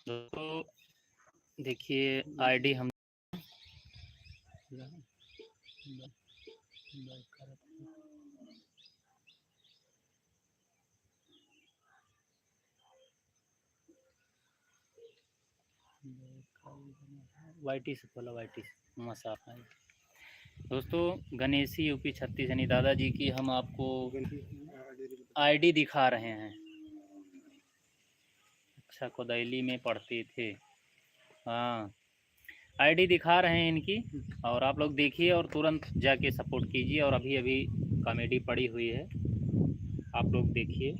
दोस्तों देखिए आईडी हम वाईटी से खोला, वाईटी से मसाफ है। दोस्तों गणेशी यूपी 36 यानी दादाजी की हम आपको आईडी दिखा रहे हैं। अच्छा, कोदैली में पढ़ते थे। हाँ, आईडी दिखा रहे हैं इनकी, और आप लोग देखिए और तुरंत जाके सपोर्ट कीजिए। और अभी अभी कॉमेडी पड़ी हुई है, आप लोग देखिए।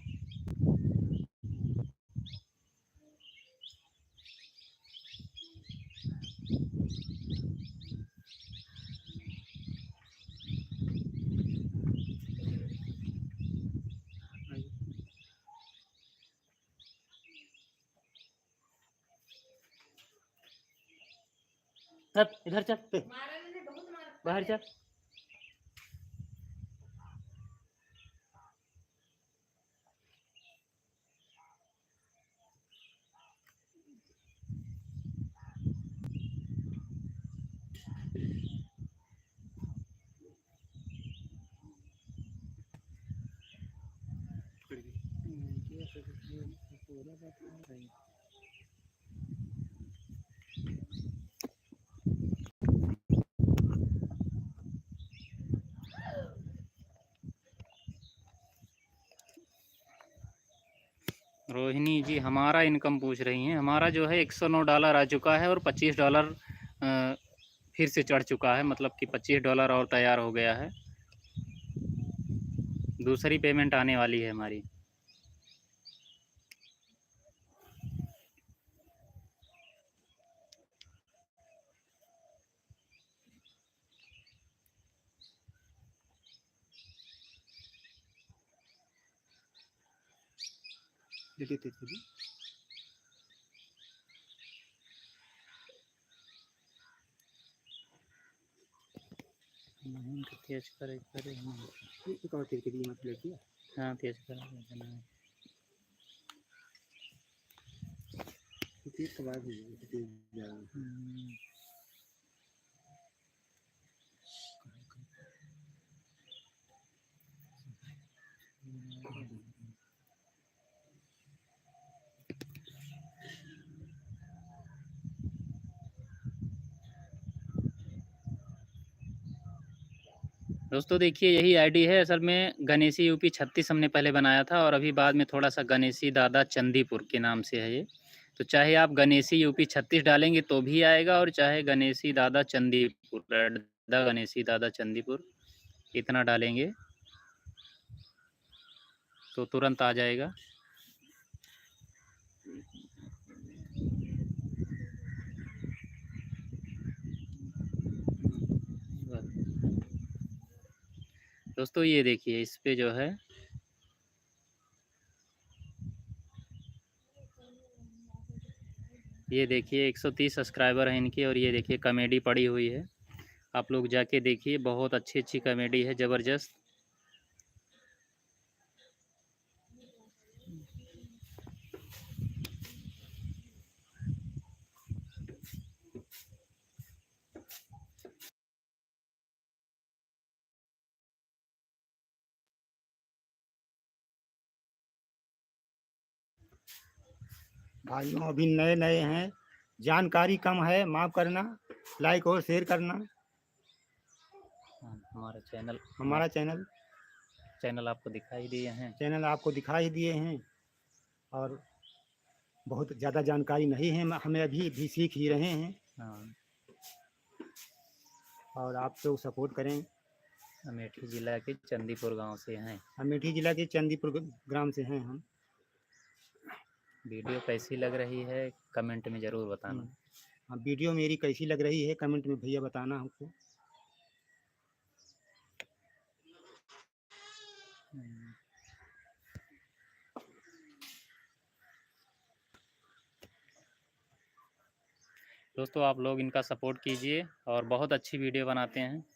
सब इधर चल, बाहर चल। रोहिणी जी हमारा इनकम पूछ रही हैं। हमारा जो है $109 आ चुका है और $25 फिर से चढ़ चुका है, मतलब कि $25 और तैयार हो गया है। दूसरी पेमेंट आने वाली है हमारी। तेज करे करे हाँ, तेज कर दोस्तों देखिए यही आईडी है। असल में गणेशी यूपी 36 हमने पहले बनाया था, और अभी बाद में थोड़ा सा गणेशी दादा चंदीपुर के नाम से है ये। तो चाहे आप गणेशी यूपी 36 डालेंगे तो भी आएगा, और चाहे गणेशी दादा चंदीपुर, गणेशी दादा चंदीपुर इतना डालेंगे तो तुरंत आ जाएगा। दोस्तों ये देखिए इस पे जो है ये देखिए 130 सब्सक्राइबर हैं इनके, और ये देखिए कॉमेडी पड़ी हुई है। आप लोग जाके देखिए, बहुत अच्छी अच्छी कॉमेडी है, ज़बरदस्त। भाइयों अभी नए नए हैं, जानकारी कम है, माफ करना, लाइक और शेयर करना। हमारा चैनल चैनल आपको दिखाई दिए हैं। चैनल आपको दिखाई दिए हैं, और बहुत ज़्यादा जानकारी नहीं है, हमें अभी भी सीख ही रहे हैं। हाँ, और आप लोग सपोर्ट करें। अमेठी ज़िला के चंदीपुर गांव से हैं। अमेठी जिला के चंदीपुर ग्राम से हैं हम। वीडियो कैसी लग रही है कमेंट में ज़रूर बताना। हाँ, वीडियो मेरी कैसी लग रही है कमेंट में भैया बताना हमको। दोस्तों आप लोग इनका सपोर्ट कीजिए, और बहुत अच्छी वीडियो बनाते हैं।